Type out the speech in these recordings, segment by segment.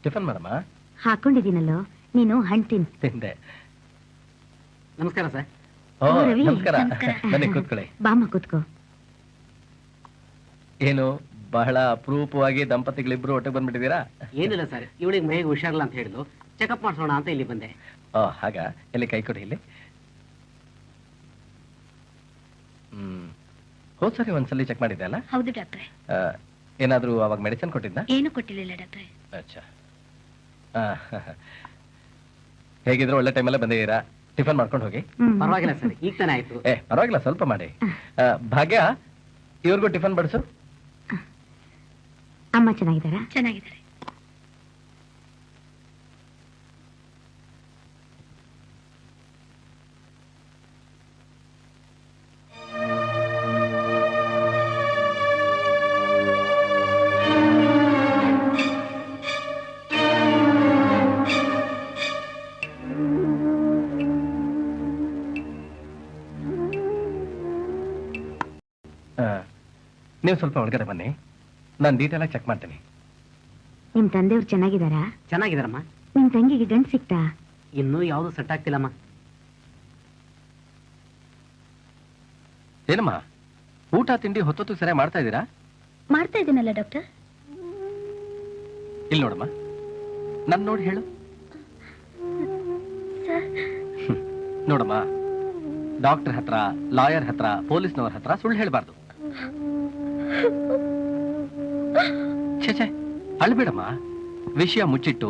Tiffin ಮಾಡಮ್ಮ. ಹಾಕೊಂಡಿದ್ದೀನಲ್ಲೋ, ನೀನು ಹಣ್ಣು ತಿಂದೆ. ನಮಸ್ಕಾರ ಸರ್. ಓ ನಮಸ್ಕಾರ. ಬನ್ನಿ ಕೂತ್ಕೊಳ್ಳಿ. ಬಾಮ್ಮ ಕೂತ್ಕೋ. ಏನು ಬಹಳ ಅಪರೂಪವಾಗಿ ದಂಪತಿಗಳಿಬ್ರು ಒಟ್ಟಿಗೆ ಬಂದ್ಬಿಟ್ಟಿದ್ದೀರಾ? ಏನಿಲ್ಲ ಸರ್, ಇವಳಿಗೆ ಮೈಗೆ ಹುಷಾರಿಲ್ಲ ಅಂತ ಹೇಳಿದ್ಲು, ಚೆಕಪ್ ಮಾಡಿಸೋಣ ಅಂತ ಇಲ್ಲಿ ಬಂದೆ. ಓ ಹಾಗ, ಎಲ್ಲಿ ಕೈ ಕೊಡಿ ಇಲ್ಲಿ. ಹೋದ್ ಸರಿ ಒಂದ್ಸಲಿ ಚೆಕ್ ಮಾಡಿದ್ದೆ ಅಲ್ಲ? ಹೌದು ಡಾಕ್ಟ್ರೆ. ಏನಾದ್ರೂ ಅವಾಗ ಮೆಡಿಸಿನ್ ಕೊಟ್ಟಿದ್ದ? ಏನು ಕೊಟ್ಟಿಲ್ಲ ಡಾಕ್ಟ್ರೆ. ಅಚ್ಚಾ, ಹೇಗಿದ್ರು ಒಳ್ಳೆ ಟೈಮಲ್ಲೇ ಬಂದಿದ್ದೀರಾ. ಟಿಫನ್ ಮಾಡ್ಕೊಂಡು ಹೋಗಿ. ಪರವಾಗಿಲ್ಲ ಸರ್, ಈಗ ತಾನೇ ಆಯ್ತು. ಪರವಾಗಿಲ್ಲ, ಸ್ವಲ್ಪ ಮಾಡಿ. ಭಾಗ್ಯ, ಇವ್ರಿಗೂ ಟಿಫನ್ ಬಡಿಸು. ಅಮ್ಮ ಚೆನ್ನಾಗಿದ್ದಾರಾ? ಚೆನ್ನಾಗಿದ್ದಾರೆ. ನೀವು ಸ್ವಲ್ಪ ಒಳಗಡೆ ಬನ್ನಿ, ನಾನು ಡೀಟೇಲ್ ಆಗಿ ಚೆಕ್ ಮಾಡ್ತೀನಿ. ನಿಮ್ ತಂದೆಯವ್ರು ಚೆನ್ನಾಗಿದ್ದಾರಾ? ಚೆನ್ನಾಗಿದಾರಮ್ಮ. ನಿಮ್ ತಂಗಿಗೆ ಗಂಡು ಸಿಕ್ತಾ? ಇನ್ನೂ ಯಾವುದು ಸೆಟ್ ಆಗ್ತಿಲ್ಲಮ್ಮ. ಏನಮ್ಮ, ಊಟ ತಿಂಡಿ ಹೊತ್ತೊತ್ತು ಸರಿಯಾಗಿ ಮಾಡ್ತಾ ಇದ್ದೀರಾ? ಮಾಡ್ತಾ ಇದ್ದೀನಲ್ಲ ಡಾಕ್ಟರ್. ಇಲ್ಲಿ ನೋಡಮ್ಮ, ನನ್ ನೋಡಿ ಹೇಳು. ನೋಡಮ್ಮ, ಡಾಕ್ಟರ್ ಹತ್ರ, ಲಾಯರ್ ಹತ್ರ, ಪೊಲೀಸ್ನವ್ರ ಹತ್ರ ಸುಳ್ಳು ಹೇಳ್ಬಾರ್ದು. ಛೇ, ಅಳ್ಬೇಡಮ್ಮ. ವಿಷಯ ಮುಚ್ಚಿಟ್ಟು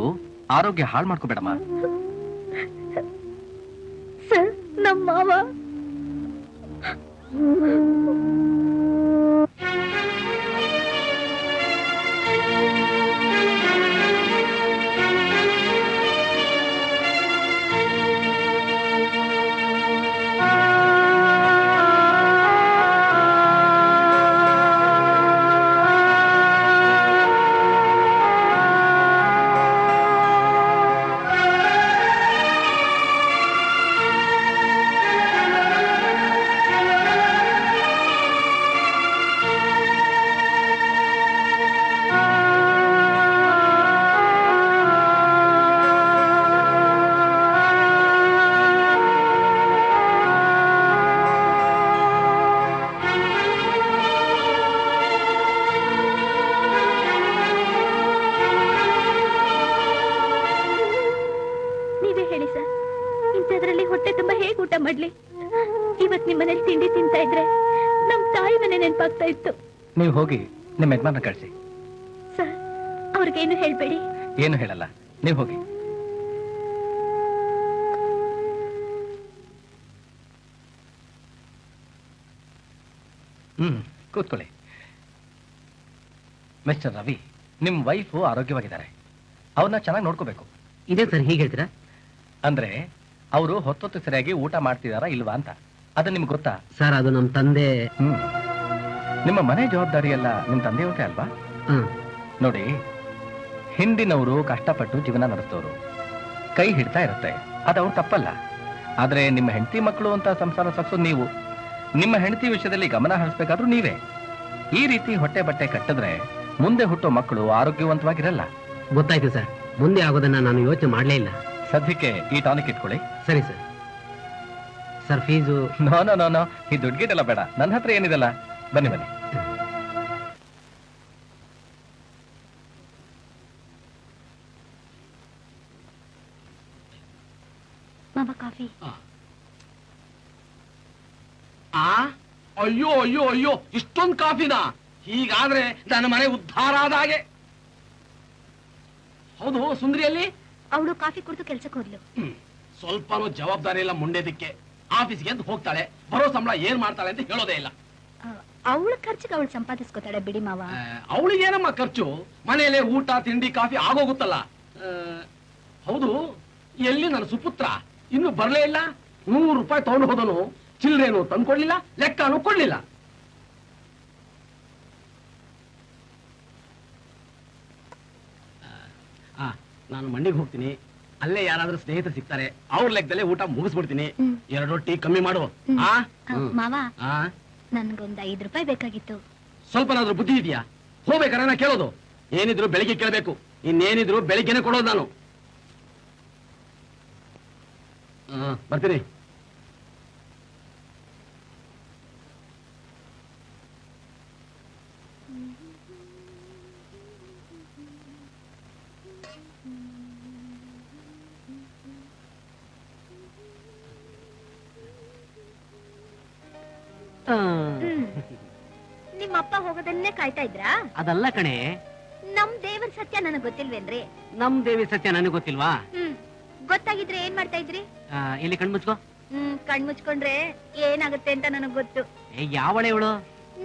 ಆರೋಗ್ಯ ಹಾಳು ಮಾಡ್ಕೋಬೇಡಮ್ಮ. ಸರ್, ನಮ್ಮ ಮಾವ ಇವತ್ ನಿಮ್ ಮನೇಲಿ ತಿಂಡಿ ತಿಂತಾ ಇದ್ರೆ ನಮ್ ತಾಯಿ ಮನೆ ನೆನಪಾಗ್ತಾ ಇತ್ತು. ನೀವು ಹೋಗಿ ನಿಮ್ಮ ಯಜಮಾನ ಕಳಿಸಿ. ಸರ್, ಅವ್ರಿಗೇನು ಹೇಳ್ಬೇಡಿ. ಏನು ಹೇಳಲ್ಲ, ನೀವು ಹೋಗಿ. ಕೂತ್ಕೊಳ್ಳಿ. ಮಿಸ್ಟರ್ ರವಿ, ನಿಮ್ ವೈಫ್ ಆರೋಗ್ಯವಾಗಿದ್ದಾರೆ, ಅವ್ರನ್ನ ಚೆನ್ನಾಗಿ ನೋಡ್ಕೋಬೇಕು. ಇದೇ ಸರ್, ಹೀಗೆ ಹೇಳ್ತೀರಾ? ಅಂದ್ರೆ ಅವರು ಹೊತ್ತೊತ್ತು ಸರಿಯಾಗಿ ಊಟ ಮಾಡ್ತಿದಾರಾ ಇಲ್ವಾ ಅಂತ. ಅದು ನಿಮ್ಗೆ ಗೊತ್ತಾ? ಸರ್, ಅದು ನಮ್ಮ ತಂದೆ. ನಿಮ್ಮ ಮನೆ ಜವಾಬ್ದಾರಿ ಎಲ್ಲ ನಿಮ್ ತಂದೆಯವ್ರೇ ಅಲ್ವಾ? ನೋಡಿ, ಹಿಂದಿನವರು ಕಷ್ಟಪಟ್ಟು ಜೀವನ ನಡೆಸ್ತವ್ರು, ಕೈ ಹಿಡ್ತಾ ಇರುತ್ತೆ, ಅದು ಅವ್ರು ತಪ್ಪಲ್ಲ. ಆದ್ರೆ ನಿಮ್ಮ ಹೆಂಡತಿ ಮಕ್ಕಳು ಅಂತ ಸಂಸಾರ ಸಾಗಿಸೋದು ನೀವು. ನಿಮ್ಮ ಹೆಂಡತಿ ವಿಷಯದಲ್ಲಿ ಗಮನ ಹರಿಸ್ಬೇಕಾದ್ರೂ ನೀವೇ. ಈ ರೀತಿ ಹೊಟ್ಟೆ ಬಟ್ಟೆ ಕಟ್ಟಿದ್ರೆ ಮುಂದೆ ಹುಟ್ಟೋ ಮಕ್ಕಳು ಆರೋಗ್ಯವಂತವಾಗಿರಲ್ಲ. ಗೊತ್ತಾಯ್ತು ಸರ್, ಮುಂದೆ ಆಗೋದನ್ನ ನಾನು ಯೋಚನೆ ಮಾಡಲೇ ಇಲ್ಲ. ಸದ್ಯಕ್ಕೆ ಈ ಟಾನಿಕ್ ಇಟ್ಕೊಳ್ಳಿ. ಸರಿ sir. Sir, fees? No no no no, ಈ ದುಡ್ಡು ಗಿಟ್ಟೆಲ್ಲ ಬೇಡ, ನನ್ನ ಹತ್ರ ಏನಿದೆಲ್ಲ. ಬನ್ನಿ ಬನ್ನಿ. ಮಾಮ, ಕಾಫಿ. ಅಯ್ಯೋ ಅಯ್ಯೋ ಅಯ್ಯೋ, ಇಷ್ಟೊಂದು ಕಾಫಿನಾ? ಹೀಗಾದ್ರೆ ನನ್ನ ಮನೆ ಉದ್ಧಾರ ಆದ ಹಾಗೆ. ಹೌದು, ಸುಂದರಿಯಲ್ಲಿ? ಅವಳು ಕಾಫಿ ಕುಡಿದು ಕೆಲ್ಸಕ್ಕೆ ಹೋದ್ಲು. ಸ್ವಲ್ಪನೂ ಜವಾಬ್ದಾರಿ ಇಲ್ಲ ಮುಂಡೆದಕ್ಕೆ. ಆಫೀಸ್ಗೆ ಅಂತ ಹೋಗ್ತಾಳೆ, ಬರೋ ಸಂಬಳ ಏನ್ ಮಾಡ್ತಾಳೆ ಅಂತ ಹೇಳೋದೇ ಇಲ್ಲ. ಅವಳ ಖರ್ಚಿಗೆ ಅವಳು ಸಂಪಾದಿಸ್ಕೋತಾಳೆ ಬಿಡಿ ಮಾವ. ಅವಳಿಗೇನಮ್ಮ ಖರ್ಚು? ಮನೆಯಲ್ಲೇ ಊಟ ತಿಂಡಿ ಕಾಫಿ ಆಗೋಗುತ್ತಲ್ಲ. ಹೌದು, ಎಲ್ಲಿ ನನ್ನ ಸುಪುತ್ರ ಇನ್ನು ಬರ್ಲೇ ಇಲ್ಲ. 100 ರೂಪಾಯಿ ತಗೊಂಡು ಹೋದನು, ಚಿಲ್ರೇನು ತಂದ್ಕೊಡ್ಲಿಲ್ಲ, ಲೆಕ್ಕನೂ ಕೊಡ್ಲಿಲ್ಲ. ನಾನು ಮಂಡಿಗೆ ಹೋಗ್ತೀನಿ, ಅಲ್ಲೇ ಯಾರಾದ್ರೂ ಸ್ನೇಹಿತರು ಸಿಗ್ತಾರೆ, ಅವ್ರ ಲೆಕ್ಕದಲ್ಲೇ ಊಟ ಮುಗಿಸ್ಬಿಡ್ತೀನಿ. 2 ರೊಟ್ಟಿ ಕಮ್ಮಿ ಮಾಡು. ಮಾವ, ನನ್ಗೊಂದ್ 5 ರೂಪಾಯಿ ಬೇಕಾಗಿತ್ತು. ಸ್ವಲ್ಪನಾದ್ರೂ ಬುದ್ಧಿ ಇದೆಯಾ? ಹೋಗ್ಬೇಕಾರೆ ನಾ ಕೇಳೋದು. ಏನಿದ್ರು ಬೆಳಿಗ್ಗೆ ಕೇಳಬೇಕು, ಇನ್ನೇನಿದ್ರು ಬೆಳಿಗ್ಗೆನೆ ಕೊಡೋದು ನಾನು. ಬರ್ತೀನಿ. ನಿಮ್ಮಪ್ಪ ಹೋಗೋದನ್ನೇ ಕಾಯ್ತಾ ಇದ್ರಾ? ಅದಲ್ಲ ಕಣೆ, ನಮ್ ದೇವರ ಸತ್ಯ ನನಗ್ ಗೊತ್ತಿಲ್ವೇನ್ರಿ? ನಮ್ ದೇವಿ ಸತ್ಯ ನನಗೆ ಗೊತ್ತಿಲ್ವಾ? ಗೊತ್ತಾಗಿದ್ರೆ ಏನ್ ಮಾಡ್ತಾ ಇದ್ರಿ? ಇಲ್ಲಿ ಕಣ್ಮುಚ್ಕೋ. ಕಣ್ ಮುಚ್ಕೊಂಡ್ರೆ ಏನಾಗುತ್ತೆ ಅಂತ ನನಗ್ ಗೊತ್ತು. ಯಾವಳೆ ಇವಳು?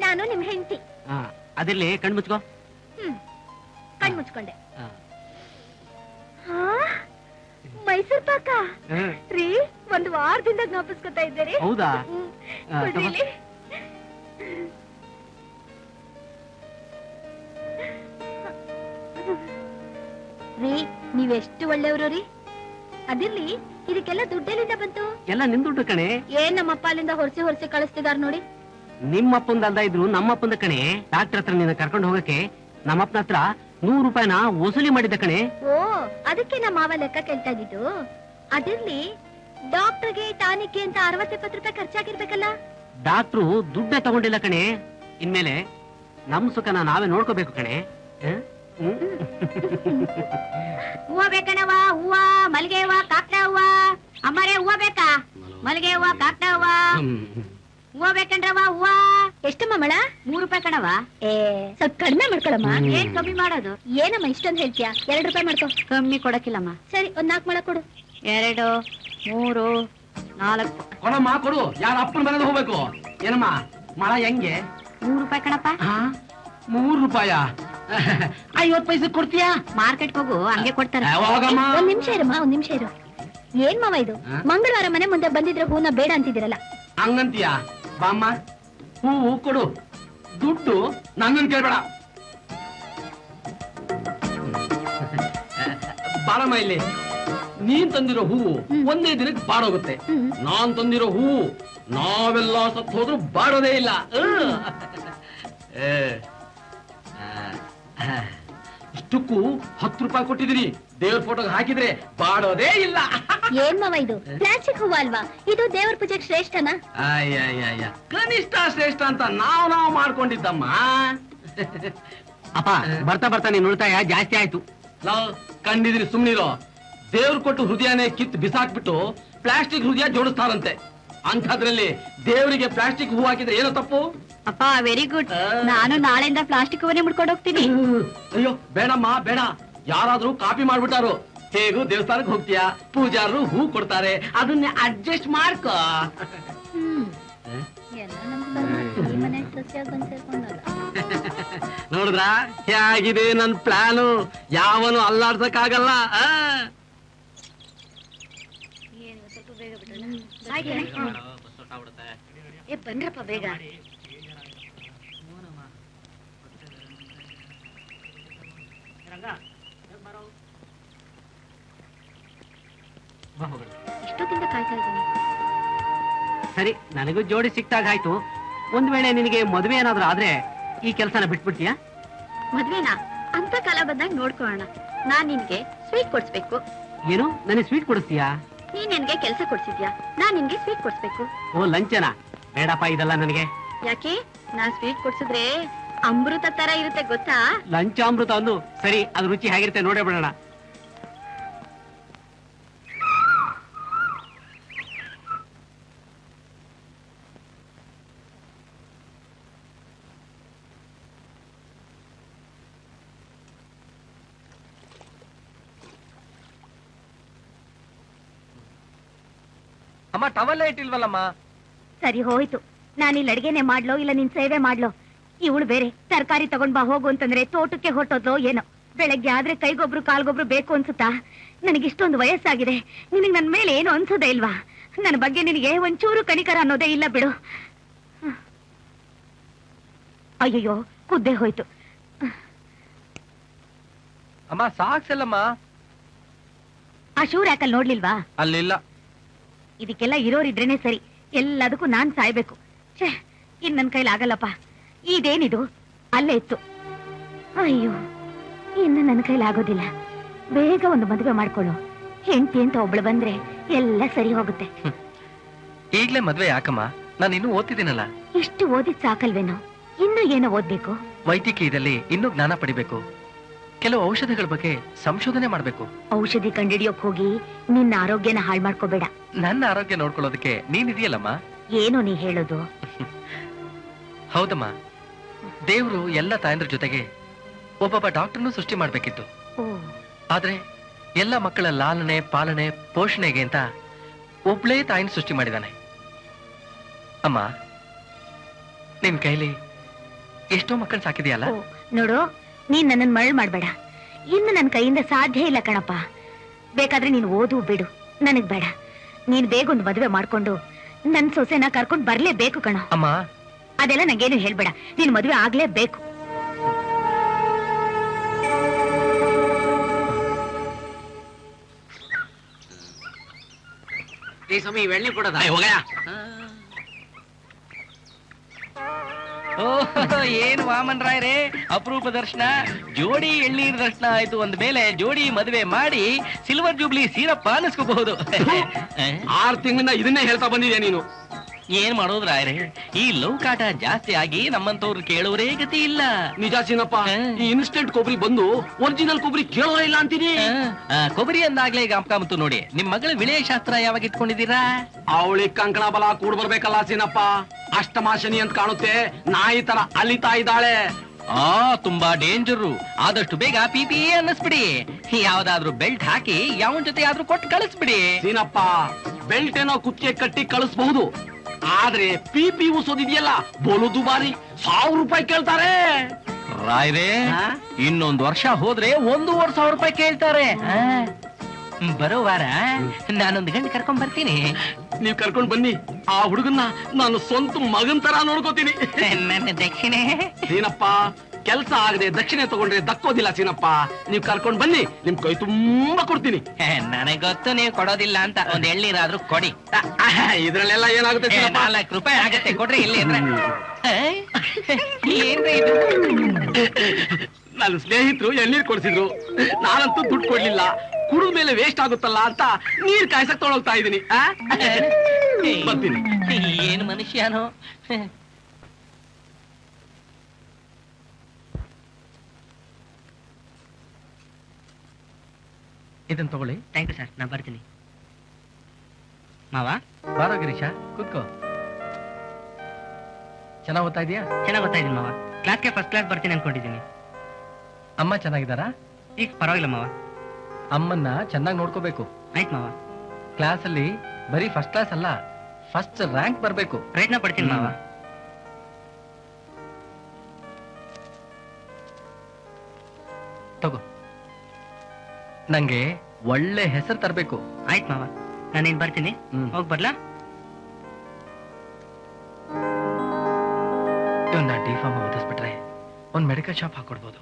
ನಾನು ನಿಮ್ ಹೆಂಡತಿ. ಅದಿರ್ಲಿ, ಕಣ್ಮುಚ್ಕೋ. ಕಣ್ ಮುಚ್ಕೊಂಡೆ. ಮೈಸೂರ್ ಪಾಕ ರೀ, ಒಂದು ವಾರದಿಂದ ಜ್ಞಾಪಿಸ್ಕೊತಾ ಇದ್ದೀರಿ. ಹೌದಾ? ರೀ, ನೀವೆಷ್ಟು ಒಳ್ಳೆಯವರು ರೀ. ಅದಿರ್ಲಿ, ಇದಕ್ಕೆಲ್ಲ ದುಡ್ಡೆಲ್ಲಿಂದ ಬಂತು? ಎಲ್ಲ ನಿನ್ ದುಡ್ಡು ಕಣೆ. ಏನ್ ನಮ್ಮಪ್ಪ ಅಲ್ಲಿಂದ ಹೊರಸಿ ಕಳಿಸ್ತಿದಾರ ನೋಡಿ. ನಿಮ್ಮಪ್ಪಂದ ಅಲ್ದ ಇದ್ರು ನಮ್ಮಪ್ಪಂದ ಕಣೆ. ಡಾಕ್ಟರ್ ಹತ್ರ ನಿನ್ನ ಕರ್ಕೊಂಡು ಹೋಗಕ್ಕೆ ನಮ್ಮಪ್ಪನ ಹತ್ರ 100 ರೂಪಾಯಿನ ವಸೂಲಿ ಮಾಡಿದ್ದ ಕಣೆ. ಓ, ಅದಕ್ಕೆ ನಮ್ಮ ಮಾವ ಲೆಕ್ಕ ಕೇಳ್ತಾ ಇದ್ದಿದ್ದು. ಅದಿರ್ಲಿ, ಡಾಕ್ಟರ್ಗೆ ಟಾನಿಕ್ಗೆ ಅಂತ 60-70 ರೂಪಾಯಿ ಖರ್ಚಾಗಿರ್ಬೇಕಲ್ಲ. ಡಾಕ್ಟ್ರು ದುಡ್ಡೇ ತಗೊಂಡಿಲ್ಲ ಕಣೆ. ಇನ್ಮೇಲೆ ನಮ್ ಸುಖನ ನಾವೇ ನೋಡ್ಕೋಬೇಕು ಕಣೆ. ಹೂವ ಬೇಕಣವ? ಹೂವ, ಮಲ್ಗೆ ಹೂವ, ಕಾಕ್ಟ ಹೂವ. ಅಮ್ಮರೇ, ಹೂವ ಬೇಕಾ? ಮಲ್ಗೆ ಹೂವ, ಕಾಕ್ಟ ಹೂವ. ಹೂವ ಬೇಕಂಡ್ರವ? ಹೂವ ಎಷ್ಟಮ್ಮ ಮಳ? 3 ರೂಪಾಯಿ ಕಣವ. ಸ್ವಲ್ಪ ಕಡಿಮೆ ಮಾಡ್ಕೊಳಮ್ಮ. ಏನ್ ಕಮ್ಮಿ ಮಾಡೋದು? ಏನಮ್ಮ ಇಷ್ಟೊಂದು ಹೇಳ್ತೀಯಾ? 2 ರೂಪಾಯಿ ಮಾಡ್ಕೊ. ಕಮ್ಮಿ ಕೊಡಕ್ಕಿಲ್ಲಮ್ಮ. ಸರಿ, ಒಂದ್ 4 ಮಳ ಕೊಡು. 2, 3, 4 ಕೊಡಮ್ಮ, ಕೊಡು. ಯಾರ ಅಪ್ಪನ ಮನೆಗೆ ಹೋಗ್ಬೇಕು? ಏನಮ್ಮ ಮಳ ಹೆಂಗೆ? 3 ರೂಪಾಯಿ ಕಣಪ್ಪ. 3 ರೂಪಾಯ? 50 ಪೈಸೆ ಕೊಡ್ತೀಯಾ? ಮಾರ್ಕೆಟ್ ಹೋಗು, ಹಂಗೆ ಕೊಡ್ತಾರೆ. ಹೋಗಮ್ಮ. ಒಂದ್ ನಿಮಿಷ ಇರಮ್ಮ, ಒಂದ್ ನಿಮಿಷ ಇರು. ಏನ್ ಮಾವ ಇದು? ಮಂಗಳವಾರ ಮನೆ ಮುಂದೆ ಬಂದಿದ್ರೆ ಹೂನ ಬೇಡ ಅಂತಿದ್ದೀರಲ್ಲ. ಹಂಗಂತೀಯ? ಬಾಮ್ಮ, ಹೂವು ಕೊಡು. ದುಡ್ಡು ನನ್ನನ್ನು ಕೇಳ್ಬೇಡ. ಬಾರಮ್ಮ ಇಲ್ಲಿ. ನೀನ್ ತಂದಿರೋ ಹೂವು ಒಂದೇ ದಿನಕ್ಕೆ ಬಾಡೋಗುತ್ತೆ. ನಾನ್ ತಂದಿರೋ ಹೂವು ನಾವೆಲ್ಲ ಸತ್ತು ಹೋದ್ರು ಬಾಡೋದೇ ಇಲ್ಲ. ಇಷ್ಟಕ್ಕೂ 10 ರೂಪಾಯಿ ಕೊಟ್ಟಿದ್ದೀರಿ. ದೇವ್ರ ಫೋಟೋಗೆ ಹಾಕಿದ್ರೆ ಬಾಡೋದೇ ಇಲ್ಲ. ಏನ್ ಮಾವ ಇದು? ಪ್ಲಾಸ್ಟಿಕ್ ಹೂವ ಅಲ್ವಾ ಇದು? ದೇವ್ರ ಪೂಜೆಗೆ ಶ್ರೇಷ್ಠನಾ? ಅಯ್ಯ, ಕನಿಷ್ಠ ಶ್ರೇಷ್ಠ ಅಂತ ನಾವು ಮಾಡ್ಕೊಂಡಿದ್ದಮ್ಮ. ಅಪ್ಪ, ಬರ್ತಾ ಬರ್ತಾ ನೀನ್ ಉಳಿತಾಯ ಜಾಸ್ತಿ ಆಯ್ತು. ಕಂಡಿದ್ರಿ, ಸುಮ್ನಿರೋ. ದೇವ್ರು ಕೊಟ್ಟು ಹೃದಯನೇ ಕಿತ್ತು ಬಿಸಾಕ್ಬಿಟ್ಟು ಪ್ಲಾಸ್ಟಿಕ್ ಹೃದಯ ಜೋಡಿಸ್ತಾರಂತೆ. ಅಂಥದ್ರಲ್ಲಿ ದೇವರಿಗೆ ಪ್ಲಾಸ್ಟಿಕ್ ಹೂ ಹಾಕಿದ್ರೆ ಏನೋ ತಪ್ಪು? ಅಪ್ಪ, ವೆರಿ ಗುಡ್. ನಾನು ನಾಳೆಯಿಂದ ಪ್ಲಾಸ್ಟಿಕ್ ಹೂವನ್ನೇ ಮುಡ್ಕೊಂಡು ಹೋಗ್ತೀನಿ. ಅಯ್ಯೋ ಬೇಡಮ್ಮ, ಬೇಡ. ಯಾರಾದ್ರೂ ಕಾಪಿ ಮಾಡ್ಬಿಟ್ಟಾರು. ಹೇಗೂ ದೇವಸ್ಥಾನಕ್ಕೆ ಹೋಗ್ತೀಯಾ, ಪೂಜಾರರು ಹೂ ಕೊಡ್ತಾರೆ, ಅದನ್ನೇ ಅಡ್ಜಸ್ಟ್ ಮಾಡ್ಕೋ. ನೋಡಿದ್ರ ಹೇಗಿದೆ ನನ್ ಪ್ಲಾನು? ಯಾವನು ಅಲ್ಲಾಡ್ಸಕ್ಕಾಗಲ್ಲ. ಬನ್ರಪ್ಪ ಬೇಗ. ಇಷ್ಟೊತ್ತಿಂದ ಕಾಯ್ತಾ ಇದ್ದೀನಿ. ಸರಿ, ನನಗೂ ಜೋಡಿ ಸಿಕ್ತಾಗ ಆಯ್ತು. ಒಂದ್ ವೇಳೆ ನಿನಗೆ ಮದುವೆ ಏನಾದ್ರೂ ಆದ್ರೆ ಈ ಕೆಲ್ಸನ ಬಿಟ್ಬಿಡ್ತೀಯಾ? ಮದ್ವೆನಾ? ಅಂತ ಕಾಲ ಬಂದಾಗ ನೋಡ್ಕೊಳ್ಳೋಣ. ನಾನ್ ನಿನ್ಗೆ ಸ್ವೀಟ್ ಕೊಡ್ಸ್ಬೇಕು. ಏನು, ನನಗೆ ಸ್ವೀಟ್ ಕೊಡಿಸ್ತೀಯಾ? ನೀನ್ ನನ್ಗೆ ಕೆಲ್ಸ ಕೊಡ್ಸಿದ್ಯಾ, ನಾನ್ ನಿನ್ಗೆ ಸ್ವೀಟ್ ಕೊಡ್ಸ್ಬೇಕು. ಓ, ಲಂಚನಾ? ಬೇಡಪ್ಪ, ಇದೆಲ್ಲ ನನಗೆ. ಯಾಕೆ? ನಾನ್ ಸ್ವೀಟ್ ಕೊಡ್ಸಿದ್ರೆ ಅಮೃತ ತರ ಇರುತ್ತೆ ಗೊತ್ತಾ? ಲಂಚ ಅಮೃತ ಅಂದು. ಸರಿ, ಅದ್ ರುಚಿ ಹೇಗಿರುತ್ತೆ ನೋಡೇ ಬಿಡೋಣ. ಅಮ್ಮ, ಟವಲ್ ಇಟ್ಟಿಲ್ವಲ್ಲಮ್ಮ? ಸರಿ ಹೋಯ್ತು. ನಾನಿಲ್ಲಿ ಅಡ್ಗೆನೆ ಮಾಡ್ಲೋ ಇಲ್ಲ ನಿನ್ ಸೇವೆ ಮಾಡ್ಲೋ? ಇವಳು ಬೇರೆ ತರಕಾರಿ ತಗೊಂಡ್ ಬಾ ಹೋಗು ಅಂತಂದ್ರೆ ತೋಟಕ್ಕೆ ಹೊಟ್ಟೋದ್ಲೋ ಏನೋ. ಬೆಳಗ್ಗೆ ಆದ್ರೆ ಕೈಗೊಬ್ರು ಕಾಲ್ಗೊಬ್ರು ಬೇಕು ಅನ್ಸುತ್ತಾ? ನನಗಿಷ್ಟೊಂದು ವಯಸ್ಸಾಗಿದೆ, ನಿನಗ್ ನನ್ ಮೇಲೆ ಏನು ಅನ್ಸೋದೇ ಇಲ್ವಾ? ನನ್ನ ಬಗ್ಗೆ ನಿನಗೆ ಒಂಚೂರು ಕನಿಕರ ಅನ್ನೋದೇ ಇಲ್ಲ ಬಿಡು. ಅಯ್ಯಯ್ಯೋ, ಕುದ್ದೆ ಹೋಯ್ತು. ಅಮ್ಮ, ಸಾಕ್ಸ್ ಎಲ್ಲಮ್ಮ? ಆ ಶೂ ರ್ಯಾಕಲ್ಲಿ ನೋಡ್ಲಿಲ್ವಾ? ಅಲ್ಲಿಲ್ಲ. ಇದಕ್ಕೆಲ್ಲ ಇರೋರಿದ್ರೇನೆ ಸರಿ, ಎಲ್ಲದಕ್ಕೂ ನಾನ್ ಸಾಯ್ಬೇಕು. ಛೇ, ಇನ್ ನನ್ ಕೈಲಿ ಆಗಲ್ಲಪ್ಪ. ಇದೇನಿದು? ಅಲ್ಲೇ ಇತ್ತು. ಅಯ್ಯೋ, ಇನ್ನು ನನ್ನ ಕೈಲಿ ಆಗೋದಿಲ್ಲ. ಬೇಗ ಒಂದು ಮದುವೆ ಮಾಡ್ಕೊಳ್ಳು. ಹೆಂಡತಿ ಅಂತ ಒಬ್ಳು ಬಂದ್ರೆ ಎಲ್ಲ ಸರಿ ಹೋಗುತ್ತೆ. ಈಗ್ಲೇ ಮದ್ವೆ ಯಾಕಮ್ಮ? ನಾನು ಇನ್ನೂ ಓದ್ತಿದ್ದೀನಲ್ಲ. ಇಷ್ಟು ಓದಿದ್ ಸಾಕಲ್ವೇನೋ? ಇನ್ನು ಏನೋ ಓದ್ಬೇಕು? ವೈದ್ಯಕೀಯದಲ್ಲಿ ಇನ್ನೂ ಜ್ಞಾನ ಪಡಿಬೇಕು. ಕೆಲವು ಔಷಧಿಗಳ ಬಗ್ಗೆ ಸಂಶೋಧನೆ ಮಾಡ್ಬೇಕು. ಔಷಧಿ ಕಂಡಿಡಿಯೋಕ್ ಹೋಗಿ ನಿನ್ನ ಆರೋಗ್ಯನ ಹಾಳು ಮಾಡ್ಕೋಬೇಡ. ನನ್ನ ಆರೋಗ್ಯ ನೋಡ್ಕೊಳ್ಳೋದಕ್ಕೆ ನೀನಿದೆಯಲ್ಲಮ್ಮ. ಏನು ನೀ ಹೇಳೋದು? ಹೌದಮ್ಮ, ದೇವ್ರು ಎಲ್ಲ ತಾಯಂದ್ರ ಜೊತೆಗೆ ಒಬ್ಬೊಬ್ಬ ಡಾಕ್ಟರ್ನು ಸೃಷ್ಟಿ ಮಾಡ್ಬೇಕಿತ್ತು. ಆದ್ರೆ ಎಲ್ಲ ಮಕ್ಕಳ ಲಾಲನೆ ಪಾಲನೆ ಪೋಷಣೆಗೆ ಅಂತ ಒಬ್ಳೇ ತಾಯಿನ ಸೃಷ್ಟಿ ಮಾಡಿದಾನೆ. ಅಮ್ಮ, ನಿನ್ ಕೈಲಿ ಎಷ್ಟೋ ಮಕ್ಕಳು ಸಾಕಿದೆಯಲ್ಲ. ನೋಡು, ನೀನ್ ನನ್ನನ್ ಮರಳು ಮಾಡ್ಬೇಡ. ಇನ್ನು ನನ್ನ ಕೈಯಿಂದ ಸಾಧ್ಯ ಇಲ್ಲ ಕಣಪ್ಪ. ಬೇಕಾದ್ರೆ ನೀನು ಓದು ಬಿಡು, ನನಗ್ ಬೇಡ. ನೀನ್ ಬೇಗ ಒಂದು ಮದುವೆ ಮಾಡ್ಕೊಂಡು ನನ್ ಸೊಸೆನ ಕರ್ಕೊಂಡ್ ಬರ್ಲೇಬೇಕು ಕಣ. ಅಮ್ಮ, ಅದೆಲ್ಲ ನಂಗೇನು ಹೇಳ್ಬೇಡ. ನೀನ್ ಮದುವೆ ಆಗ್ಲೇಬೇಕು. ಈ ಸಮಯ ಬೆಳ್ಳಿ ಕೊಡದ ಏನು ವಾಮನ್ ರಾಯ್ರೆ, ಅಪರೂಪ ದರ್ಶನ. ಜೋಡಿ ಎಳ್ನೀರ್ ದರ್ಶನ ಆಯ್ತು ಅಂದ ಮೇಲೆ ಜೋಡಿ ಮದುವೆ ಮಾಡಿ ಸಿಲ್ವರ್ ಜೂಬ್ಲಿ ಸೀರಪ್ಪ ಅನಿಸ್ಕೋಬಹುದು. 6 ತಿಂಗಳಿಂದ ಇದನ್ನೇ ಹೇಳ್ತಾ ಬಂದಿದ್ಯಾ ನೀನು. ಏನ್ ಮಾಡೋದ್ರ ರಾಯ್ರೆ, ಈ ಲೌಕಾಟ ಜಾಸ್ತಿ ಆಗಿ ನಮ್ಮಂತವ್ರು ಕೇಳೋರೇ ಗತಿ ಇಲ್ಲ. ನಿಜ ಚಿನ್ನಪ್ಪ, ಈ ಇನ್ಸ್ಟೆಂಟ್ ಕೊಬ್ಬರಿ ಬಂದು ಒರಿಜಿನಲ್ ಕೊಬ್ಬರಿ ಕೇಳೋರೇ ಇಲ್ಲ ಅಂತೀನಿ. ಕೊಬ್ಬರಿ ಅಂದಾಗ್ಲೇ ಗಾಮಕಾಮತ್ತು ನೋಡಿ. ನಿಮ್ ಮಗಳ ವಿಳಯ ಶಾಸ್ತ್ರ ಯಾವಾಗ ಇಟ್ಕೊಂಡಿದ್ದೀರಾ? ಅವಳಿ ಕಂಕಣ ಬಲ ಕೂಡ್ ಬರ್ಬೇಕಲ್ಲ ಚಿನ್ನಪ್ಪ. ಅಷ್ಟಮಾಶನಿ ಅಂತ ಕಾಣುತ್ತೆ, ನಾಯಿ ತರ ಅಲಿತಾ ಇದ್ದಾಳೆ. ತುಂಬಾ ಡೇಂಜರು. ಆದಷ್ಟು ಬೇಗ ಪಿಪಿ ಅನ್ನಿಸ್ಬಿಡಿ. ಯಾವ್ದಾದ್ರು ಬೆಲ್ಟ್ ಹಾಕಿ ಯಾವನ್ ಜೊತೆ ಆದ್ರೂ ಕೊಟ್ಟು ಕಳಿಸ್ಬಿಡಿ. ಚಿನ್ನಪ್ಪ, ಬೆಲ್ಟ್ ಏನೋ ಕುತ್ತಿಗೆ ಕಟ್ಟಿ ಕಳಿಸ್ಬಹುದು, ಆದ್ರೆ ಪಿಪಿ ಉಸೋದಿದೆಯಲ್ಲ ಬೋಲು ದುಬಾರಿ. 1000 ರೂಪಾಯಿ ಕೇಳ್ತಾರೆ ರಾಯ್ರೆ. ಇನ್ನೊಂದು ವರ್ಷ ಹೋದ್ರೆ 1,500,000 ರೂಪಾಯಿ ಕೇಳ್ತಾರೆ. ಬರೋ ವಾರ ನಾನೊಂದು ಗಂಟೆ ಕರ್ಕೊಂಡ್ ಬರ್ತೀನಿ. ನೀವ್ ಕರ್ಕೊಂಡ್ ಬನ್ನಿ. ಆ ಹುಡುಗನ್ನ ನಾನು ಸ್ವಂತ ಮಗನ್ ತರ ನೋಡ್ಕೋತೀನಿ. ನನ್ನ ದಕ್ಷಿಣೆ ಸೀನಪ್ಪ, ಕೆಲ್ಸ ಆಗದೆ ದಕ್ಷಿಣೆ ತಗೊಂಡ್ರೆ ದಕ್ಕೋದಿಲ್ಲ ಸೀನಪ್ಪ. ನೀವ್ ಕರ್ಕೊಂಡ್ ಬನ್ನಿ, ನಿಮ್ ಕೈ ತುಂಬಾ ಕೊಡ್ತೀನಿ. ನನಗ್ ಗೊತ್ತು ನೀವು ಕೊಡೋದಿಲ್ಲ ಅಂತ. ಒಂದ್ ಎಳ್ನೀರಾದ್ರೂ ಕೊಡಿ. ಇದ್ರಲ್ಲೆಲ್ಲ ಏನಾಗುತ್ತೆ? 4 ರೂಪಾಯಿ ಆಗತ್ತೆ, ಕೊಡ್ರಿ. ಇಲ್ಲಿ ಏನ್ರಿ ಇದು? ನನ್ನ ಸ್ನೇಹಿತರು ಎಳ್ನೀರ್ ಕೊಡ್ಸಿದ್ರು, ನಾನಂತೂ ದುಡ್ಡು ಕೊಡ್ಲಿಲ್ಲ. ಕುಡಿದ ಮೇಲೆ ವೇಸ್ಟ್ ಆಗುತ್ತಲ್ಲ ಅಂತ ನೀರ್ ಕಾಯ್ಸಕ್ ತೊಳೋಗ್ತಾ ಇದೀನಿ. ಬರ್ತೀನಿ. ಏನು ಮನುಷ್ಯನೋ. ಇದನ್ನ ತಗೊಳ್ಳಿ. ಥ್ಯಾಂಕ್ ಯು ಸರ್, ನಾ ಬರ್ತೀನಿ. ಮಾವ, ಬಾರೋ ಗಿರೀಶ, ಕೂತ್ಕೋ. ಚೆನ್ನಾಗ್ ಓದ್ತಾ ಇದೀಯಾ? ಚೆನ್ನಾಗ್ ಗೊತ್ತಾಯ್ತೀನಿ ಮಾವ. ಕ್ಲಾಸ್ಗೆ ಫಸ್ಟ್ ಕ್ಲಾಸ್ ಬರ್ತೀನಿ ಅನ್ಕೊಂಡಿದ್ದೀನಿ. ಅಮ್ಮ ಚೆನ್ನಾಗಿದ್ದಾರಾ? ಈಗ ಪರವಾಗಿಲ್ಲ ಮಾವ. ಅಮ್ಮನ್ನ ಚೆನ್ನಾಗಿ ನೋಡ್ಕೋಬೇಕು. ಆಯ್ತು ಮಾವ. ಕ್ಲಾಸ್ ಅಲ್ಲಿ ಬರೀ ಫಸ್ಟ್ ಕ್ಲಾಸ್ ಅಲ್ಲ, ಫಸ್ಟ್ ರ್ಯಾಂಕ್ ಬರ್ಬೇಕು. ಪ್ರಯತ್ನ ಪಡ್ತೀನಿ ಮಾವ. ತಗೋ, ನಂಗೆ ಒಳ್ಳೆ ಹೆಸರು ತರಬೇಕು. ಆಯ್ತು ಮಾವ, ನಾನೇನ್ ಬರ್ತೀನಿ. ಹೋಗ್ ಬರ್ಲಾ? ಇವನ್ನ ಡಿ ಫಾರ್ಮ್ ಓದಿಸ್ಬಿಟ್ರೆ ಒಂದ್ ಮೆಡಿಕಲ್ ಶಾಪ್ ಹಾಕೊಡ್ಬೋದು.